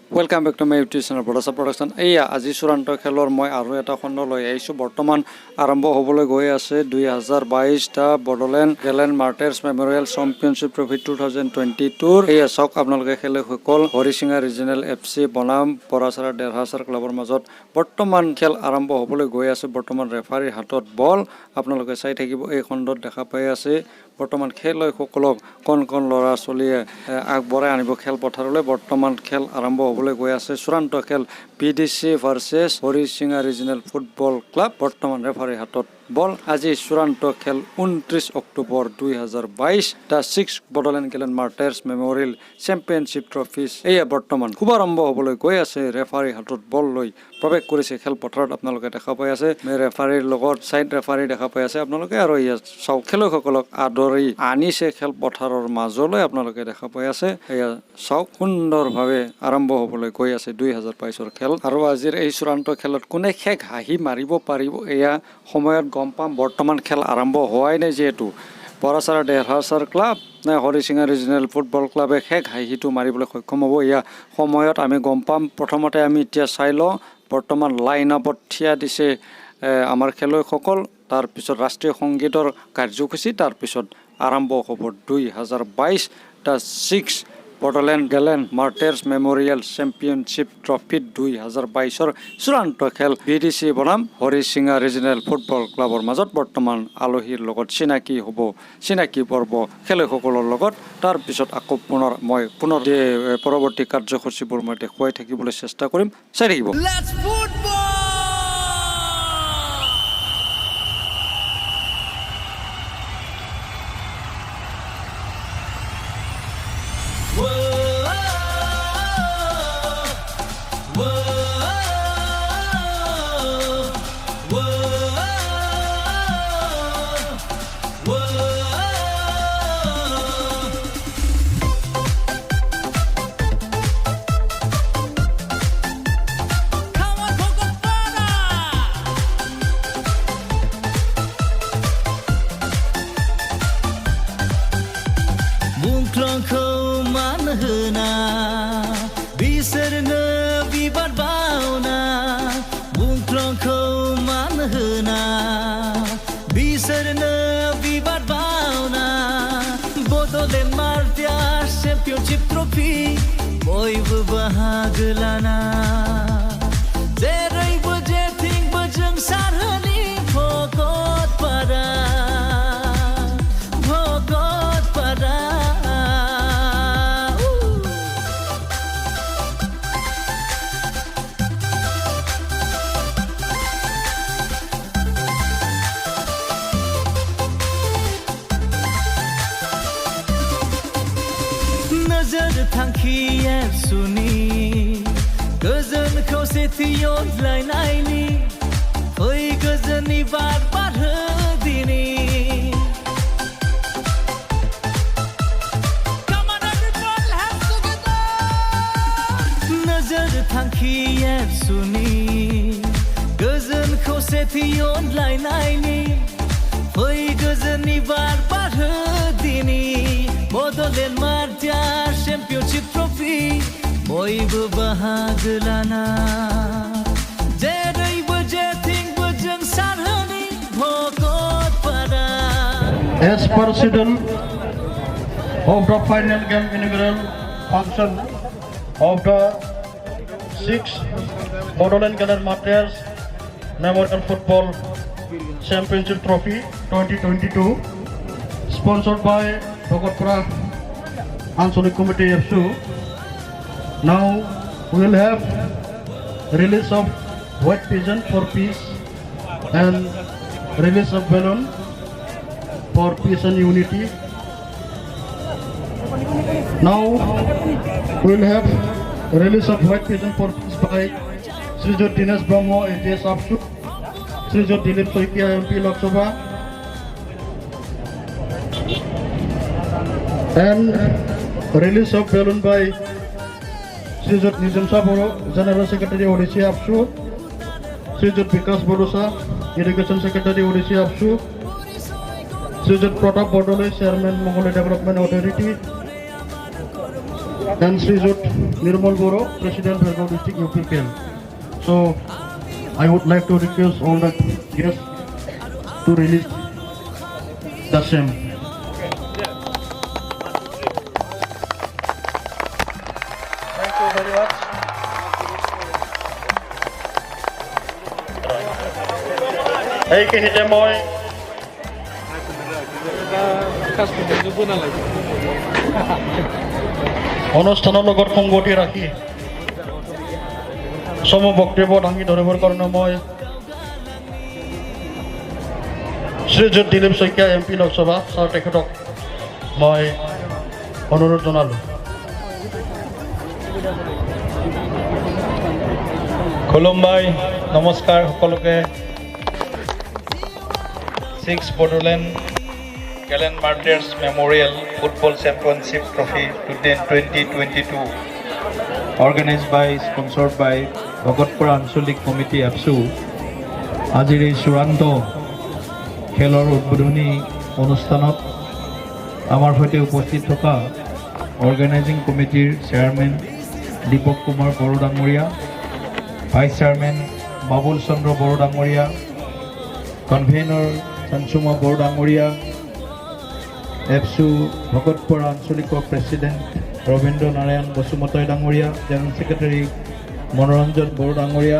Welcome back to my YouTube channel BODOSA production. আজি চূড়ান্ত খেলৰ মই আৰু এটা খণ্ড লৈ আহিছো বৰ্তমান আৰম্ভ হ'বলৈ গৈ আছে 2022 টা Bodoland gallant martyrs memorial championship trophy 2022 এই চাওক আপোনালোকে খেলে সকল হৰিসিঙা ৰিজনেল এফসি বনাম পৰাচৰা ডেৰহাছাৰ ক্লাবৰ মাজত বৰ্তমান খেল আৰম্ভ হ'বলৈ গৈ আছে বৰ্তমান ৰেফাৰীৰ হাতত বল আপোনালোকে চাই থাকিব এই খণ্ডত দেখা পাই আছে বৰ্তমান খেললৈ সকলক কোন লৰা চলিয়ে আগবঢ়াই আনিব খেল পথাৰলৈ বৰ্তমান খেল আৰম্ভ হ'বলৈ গৈ আছে চূড়ান্ত খেল BDC versus Harisinga regional football club বৰ্তমান ৰেফাৰীৰ হাতত বল আজি চূড়ান্ত খেল 29 অক্টোবৰ 2022 টা 6 Bodoland gallant martyrs memorial championship trophies এয়া বৰ্তমান শুভাৰম্ভ হ'বলৈ গৈ আছে ৰেফাৰীৰ হাতত বল লৈ প্ৰৱেশ কৰিছে খেল পথাৰত আপোনালোকে দেখা পাই আছে ৰেফাৰীৰ লগত সাইড ৰেফাৰী দেখা পাই আছে আপোনালোকে আৰু ইয়া চাও খেলুৱৈসকলক আদৰি আনিছে খেল পথাৰৰ মাজলৈ আপোনালোকে দেখা পাই আছে এয়া চাও সুন্দৰভাৱে আৰম্ভ হ'বলৈ গৈ আছে 2022 ৰ খেল আৰু আজিৰ এই চূড়ান্ত খেলত কোনে খেক হাঁহি মাৰিব পাৰিব এয়া সময়ত গম পাম বৰ্তমান খেল আৰম্ভ হোৱাই নাই যেহেতু পৰাচৰা ডেৰহাছাৰ ক্লাব নে হৰিসিঙা ৰিজনেল ফুটবল ক্লাবে খেক হাঁহিটো মাৰিবলৈ সক্ষম হ'ব এয়া সময়ত আমি গম পাম প্ৰথমতে আমি এতিয়া চাই লওঁ বৰ্তমান লাইন আপত থিয়া দিছে আমাৰ খেলুৱৈসকল তাৰ পিছত ৰাষ্ট্ৰীয় সংগীতৰ কাৰ্যসূচী তাৰ পিছত আৰম্ভ হ'ব 2022 টা 6 Bodoland gallant martyrs memorial championship trophy 2022 ৰ চূড়ান্ত খেল বিডিসি বনাম হৰিসিঙা ৰিজনেল ফুটবল ক্লাবৰ মাজত বৰ্তমান আলহীৰ লগত চিনাকি পৰ্ব খেলুৱৈসকলৰ লগত তাৰ পিছত আকৌ মই পুনৰ পৰৱৰ্তী কাৰ্যসূচীবোৰ মই দেখুৱাই থাকিবলৈ চেষ্টা কৰিম চাই থাকিব Bodoland Martyrs Championship Trophy बयबो बाहागो लाना जेरैबो जेथिंबो जों सारहोनि भगतपारा नोजोर थांखिया सुनि गोजोन खौसेथि अनलायनायनि फै गोजोननि बार बारहो दिनि नोजोर थांखिया सुनि गोजोन खौसेथि अनलायनायनि फै गोजोननि बार बारहो दिनि Bodoland Martyrs Championship Trophy बयबो बाहागो लाना जेरैबो जेथिंबो जों सारहोनि Bhagatpara As president of the final game inaugural function of the 6th Bodoland Gallant Martyrs Memorial Football Championship Trophy 2022 sponsored by Bogotpura Ansolic Committee FSU. Now we will have release of white pigeon for peace and release of balloon for peace and unity. Now we will have release of white pigeon for peace by Sri Dinesh Brahmo AJS APSU, Sri Dilip Saikia MP Lok Sabha, and release of balloon by Sri BORO General Secretary ODC APSU, Sri Vikas BODOSA Education Secretary ODC APSU, Sri Bodoland Chairman MWNGWNHELLO Authority, and Srijut Nirmal Boro, President Bhelgaon District UPPL. So I would like to request all the guests to release the same. Thank you very much. এইখিনিতে মই অনুষ্ঠানৰ লগত সংগতি ৰাখি সম বক্তব্য দাঙি ধৰিবৰ কাৰণে মই শ্ৰীযুত দিলীপ শইকীয়া MP লোকসভা ছাৰ তেখেতক মই অনুৰোধ জনালোঁ। খুলুমবাই নমস্কাৰ সকলোকে। 6 Bodoland Gallant Martyrs Memorial Football Championship Trophy 2022 organized by sponsored by Bhagotpura Ancholik Committee APSU আজিৰ এই চূড়ান্ত খেলৰ উদ্বোধনী অনুষ্ঠানত আমাৰ সৈতে উপস্থিত থকা অৰ্গেনাইজিং কমিটিৰ চেয়াৰমেন দীপক কুমাৰ বড়ো ডাঙৰীয়া, ভাইস চেয়াৰমেন বাবুল চন্দ্ৰ বড়ো ডাঙৰীয়া, কনভেনৰ চানচুমা বড়ো ডাঙৰীয়া, এপসু ভগতপুৰ আঞ্চলিকৰ প্ৰেসিডেন্ট ৰবীন্দ্ৰ নাৰায়ণ বসুমতাৰী ডাঙৰীয়া, জেনেৰেল সেক্ৰেটাৰী মনোৰঞ্জন বড়ো ডাঙৰীয়া,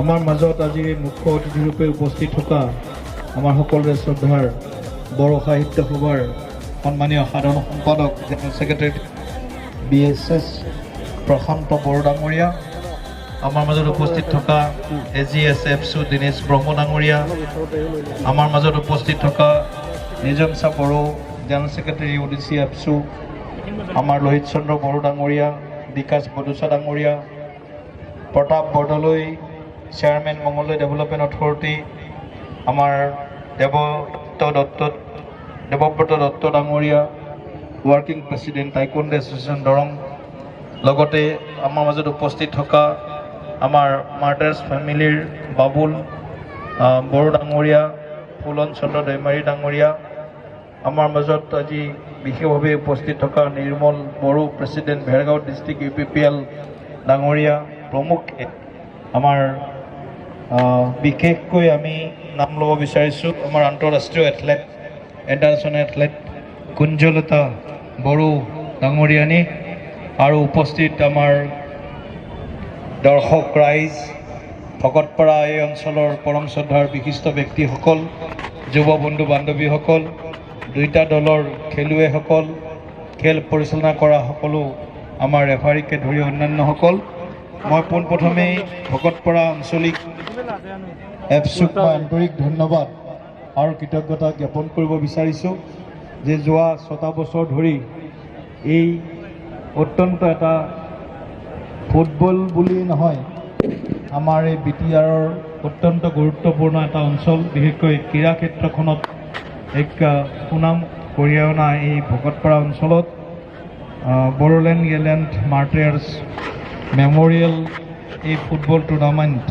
আমাৰ মাজত আজি মুখ্য অতিথি ৰূপে উপস্থিত থকা আমাৰ সকলোৰে শ্ৰদ্ধাৰ বড়ো সাহিত্য সভাৰ সন্মানীয় সাধাৰণ সম্পাদক জেনেৰেল সেক্ৰেটাৰী BSS প্ৰশান্ত বড়ো ডাঙৰীয়া, আমাৰ মাজত উপস্থিত থকা AGS এপসু দিনেশ ব্ৰহ্ম ডাঙৰীয়া, আমাৰ মাজত উপস্থিত থকা নিজম চা বড়ো জেনেৰেল সেক্ৰেটাৰী ODC এপসু, আমাৰ লোহিত চন্দ্ৰ বড়ো ডাঙৰীয়া, বিকাশ বডোচা ডাঙৰীয়া, Pratap Bordoloi chairman Mangaldai development authority, আমাৰ দেৱব্ৰত দত্ত ডাঙৰীয়া, working president taekwondo association Darrang, লগতে আমাৰ মাজত উপস্থিত থকা আমাৰ মাৰ্টাৰ্ছ ফেমিলিৰ বাবুল বড়ো ডাঙৰীয়া, ফুলন চন্দ্ৰ দৈমাৰী ডাঙৰীয়া, আমাৰ মাজত আজি বিশেষভাৱে উপস্থিত থকা Nirmal Boro president Bhergaon district UPPL ডাঙৰীয়া প্ৰমুখ্যে আমাৰ বিশেষকৈ আমি নাম ল'ব বিচাৰিছোঁ আমাৰ আন্তঃৰাষ্ট্ৰীয় এথলেট, ইণ্টাৰনেশ্যনেল এথলেট কুঞ্জলতা বড়ো ডাঙৰীয়ানী, আৰু উপস্থিত আমাৰ দৰ্শক ৰাইজ, ভকতপাৰা এই অঞ্চলৰ পৰম শ্ৰদ্ধাৰ বিশিষ্ট ব্যক্তিসকল, যুৱ বন্ধু বান্ধৱীসকল, দুইটা দলৰ খেলুৱৈসকল, খেল পৰিচালনা কৰা সকলো আমাৰ ৰেফাৰীকে ধৰি অন্যান্যসকল, মই পোনপ্ৰথমেই ভকতপাৰা আঞ্চলিক এপছুক মই আন্তৰিক ধন্যবাদ আৰু কৃতজ্ঞতা জ্ঞাপন কৰিব বিচাৰিছোঁ যে যোৱা 6টা বছৰ ধৰি এই অত্যন্ত এটা ফুটবল বুলি নহয়, আমাৰ এই BTRৰ অত্যন্ত গুৰুত্বপূৰ্ণ এটা অঞ্চল, বিশেষকৈ ক্ৰীড়া ক্ষেত্ৰখনত এক সুনাম কঢ়িয়াই অনা এই ভকতপাৰা অঞ্চলত বড়োলেণ্ড গেলেণ্ট মাৰ্টাৰ্ছ মেমৰিয়েল এই ফুটবল টুৰ্ণামেণ্ট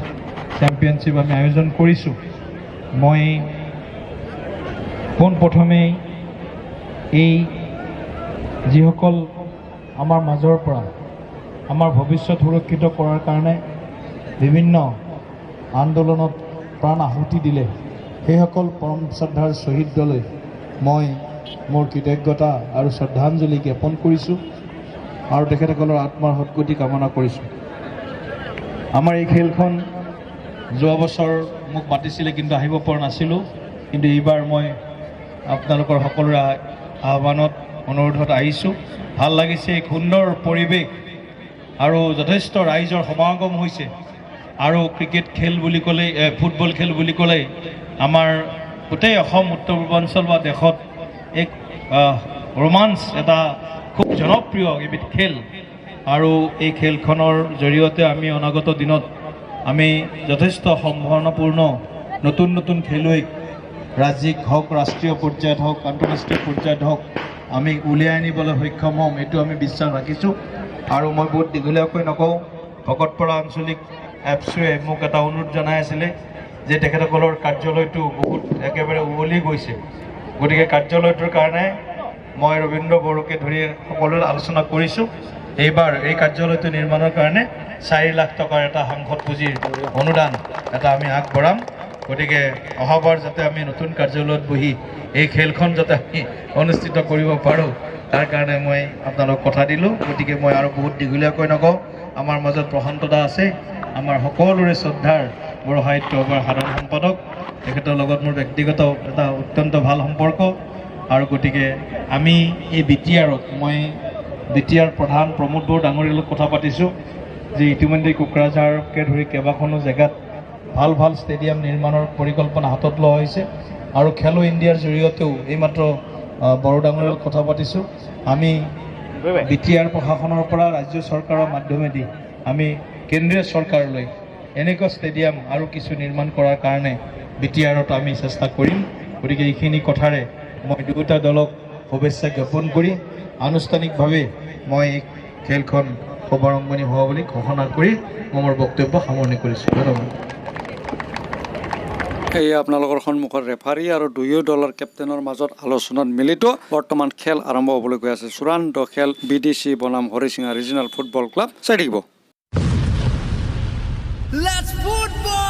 চেম্পিয়নশ্বিপ আমি আয়োজন কৰিছোঁ। মই পোনপ্ৰথমেই এই যিসকল আমাৰ মাজৰ পৰা আমাৰ ভৱিষ্যত সুৰক্ষিত কৰাৰ কাৰণে বিভিন্ন আন্দোলনত প্ৰাণ আহুতি দিলে সেইসকল পৰম শ্ৰদ্ধাৰ শ্বহীদলৈ মই মোৰ কৃতজ্ঞতা আৰু শ্ৰদ্ধাঞ্জলি জ্ঞাপন কৰিছোঁ আৰু তেখেতসকলৰ আত্মাৰ সদ্গতি কামনা কৰিছোঁ। আমাৰ এই খেলখন যোৱা বছৰ মোক মাতিছিলে কিন্তু আহিব পৰা নাছিলোঁ, কিন্তু এইবাৰ মই আপোনালোকৰ সকলোৰে আহ্বানত অনুৰোধত আহিছোঁ। ভাল লাগিছে, এক সুন্দৰ পৰিৱেশ আৰু যথেষ্ট ৰাইজৰ সমাগম হৈছে। আৰু ক্ৰিকেট খেল বুলি ক'লে, ফুটবল খেল বুলি ক'লে আমাৰ গোটেই অসম উত্তৰ পূৰ্বাঞ্চল বা দেশত এক ৰোমাঞ্চ, এটা খুব জনপ্ৰিয় এবিধ খেল। আৰু এই খেলখনৰ জৰিয়তে আমি অনাগত দিনত আমি যথেষ্ট সম্ভাৱনাপূৰ্ণ নতুন নতুন খেলুৱৈক ৰাজ্যিক হওক, ৰাষ্ট্ৰীয় পৰ্যায়ত হওক, আন্তঃৰাষ্ট্ৰীয় পৰ্যায়ত হওক আমি উলিয়াই আনিবলৈ সক্ষম হ'ম, এইটো আমি বিশ্বাস ৰাখিছোঁ। আৰু মই বহুত দীঘলীয়াকৈ নকওঁ, ভকতপাৰা আঞ্চলিক এপছুৱে মোক এটা অনুৰোধ জনাই আছিলে যে তেখেতসকলৰ কাৰ্যালয়টো বহুত একেবাৰে উৱলি গৈছে, গতিকে কাৰ্যালয়টোৰ কাৰণে মই ৰবীন্দ্ৰ বড়োকে ধৰি সকলোৰে আলোচনা কৰিছোঁ। এইবাৰ এই কাৰ্যালয়টো নিৰ্মাণৰ কাৰণে 4 লাখ টকাৰ এটা সাংসদ পুঁজিৰ অনুদান এটা আমি আগবঢ়াম। গতিকে অহাবাৰ যাতে আমি নতুন কাৰ্যালয়ত বহি এই খেলখন যাতে আমি অনুষ্ঠিত কৰিব পাৰোঁ তাৰ কাৰণে মই আপোনালোকক কথা দিলোঁ। গতিকে মই আৰু বহুত দীঘলীয়াকৈ নকওঁ। আমাৰ মাজত প্ৰশান্ত দা আছে, আমাৰ সকলোৰে শ্ৰদ্ধাৰ বড়ো সাহিত্য সভাৰ সাধাৰণ সম্পাদক। তেখেতৰ লগত মোৰ ব্যক্তিগত এটা অত্যন্ত ভাল সম্পৰ্ক। আৰু গতিকে আমি এই বিটিআৰত মই বিটিআৰ প্ৰধান প্ৰমোদ বড়ো ডাঙৰীয়াৰ লগত কথা পাতিছোঁ যে ইতিমধ্যে কোকৰাঝাৰকে ধৰি কেইবাখনো জেগাত ভাল ভাল ষ্টেডিয়াম নিৰ্মাণৰ পৰিকল্পনা হাতত লোৱা হৈছে। আৰু খেলো ইণ্ডিয়াৰ জৰিয়তেও এইমাত্ৰ বড়ো ডাঙৰীয়াৰ লগত কথা পাতিছোঁ। আমি বিটিআৰ প্ৰশাসনৰ পৰা ৰাজ্য চৰকাৰৰ মাধ্যমেদি আমি কেন্দ্ৰীয় চৰকাৰলৈ এনেকুৱা ষ্টেডিয়াম আৰু কিছু নিৰ্মাণ কৰাৰ কাৰণে বিটিআৰত আমি চেষ্টা কৰিম। গতিকে এইখিনি কথাৰে মই দুয়োটা দলক শুভেচ্ছা জ্ঞাপন কৰি আনুষ্ঠানিকভাৱে মই এই খেলখন শুভাৰম্ভণি হোৱা বুলি ঘোষণা কৰি মই মোৰ বক্তব্য সামৰণি কৰিছোঁ। ধন্যবাদ। এই আপোনালোকৰ সন্মুখত ৰেফাৰী আৰু দুয়ো দলৰ কেপ্টেইনৰ মাজত আলোচনাত মিলিত বৰ্তমান খেল আৰম্ভ হ'বলৈ গৈ আছে। চূড়ান্ত খেল BDC বনাম হৰিচিঙা ৰিজনেল ফুটবল ক্লাব। চাই থাকিব। Let's football!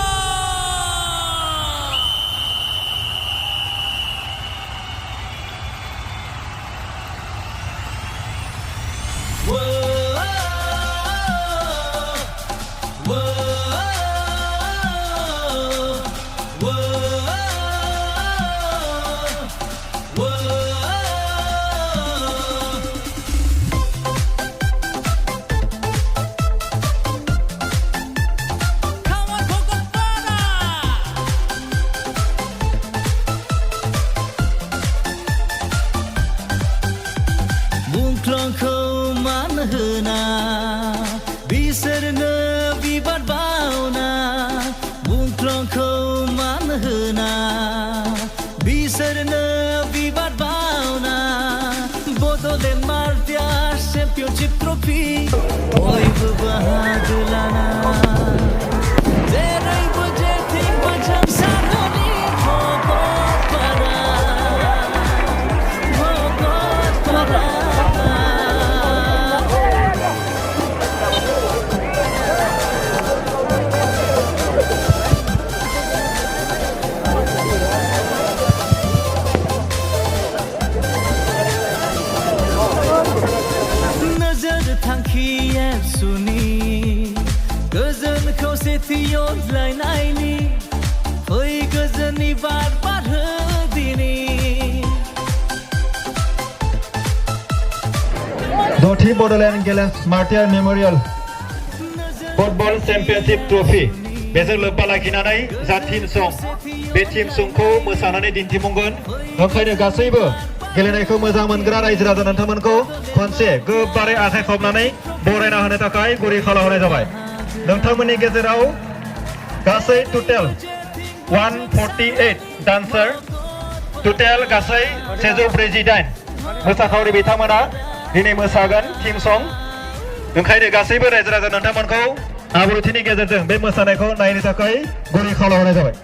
बिसोरनो बिबार बावना बुंख्लंखौ मान होना बिसोरनो बिबार बावना बड'लेण्ड मार्टार्स चेम्पियनशिप ट्रफी बयबो बाहागो लाना जेरैबो जेथिंबो जों सानहोनि भगतपारा थांखिया सुनि गोजोन खौसेथि अनज्लायनायनि फै गोजोननि बार बारहो दिनि दथि Bodoland gallant martyr memorial football championship trophy बेजों लोब्बा लाखिनानै जा टीम सं बे टीम संखौ मोसानानै दिन्थिफुंगोन। ओंखायनो गासैबो गेलेनायखौ मोजां मोनग्रा रायजो राजा नोंथांमोनखौ खनसे गोबारै आखाइ खबनानै बरायना होनो थाखाय गुरै खालामनाय जाबाय। नोंथांमोननि गेजेराव गासै टोटेल 148 डान्सार टोटेल गासै 148 मोसाखावरि बिथांमोना दिनै मोसागोन टीम सं। ओंखायनो गासैबो रायजो राजा नोंथांमोनखौ आब्रुथिनि गेजेरजों बे मोसानायखौ नायनो थाखाय गुरै खालामनाय जाबाय।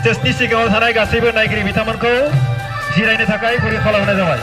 स्टेजनि सिगाङाव थानाय गासैबो नायगिरि बिथांमोनखौ जिरायनो थाखाय गुरै खालामनाय जाबाय।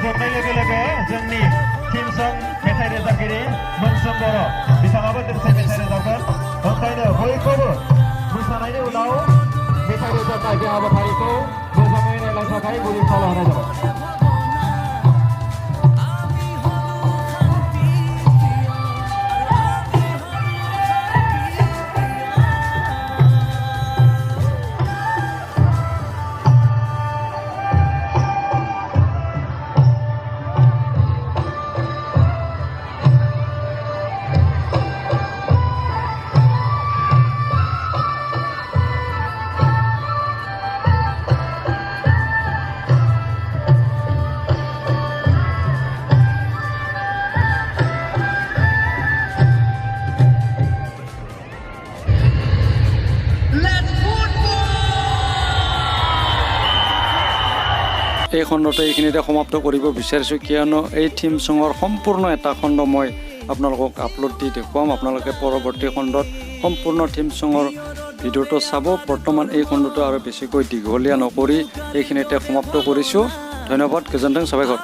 जोबनाय लोगो लोगो जोंनि टीम सं मेथाइ रोजाबगिरि मोनसोम बर' बिथाङाबो दोंसे मेथाइ रोजाबगोन। ओंखायनो बयखौबो मोसानायनि उनाव मेथाइ रोजाबनाय बे हाबाफारिखौ मोजाङै नायनो थाखाय गुरै खालामनाय जाबाय। এই খণ্ডটো এইখিনিতে সমাপ্ত কৰিব বিচাৰিছোঁ কিয়নো এই থিম ছঙৰ সম্পূৰ্ণ এটা খণ্ড মই আপোনালোকক আপলোড দি দেখুৱাম আপোনালোকে পৰৱৰ্তী খণ্ডত সম্পূৰ্ণ থিম ছঙৰ ভিডিঅ'টো চাব বৰ্তমান এই খণ্ডটো আৰু বেছিকৈ দীঘলীয়া নকৰি এইখিনিতে সমাপ্ত কৰিছোঁ ধন্যবাদ গজেন্টেং সাবাইকৰ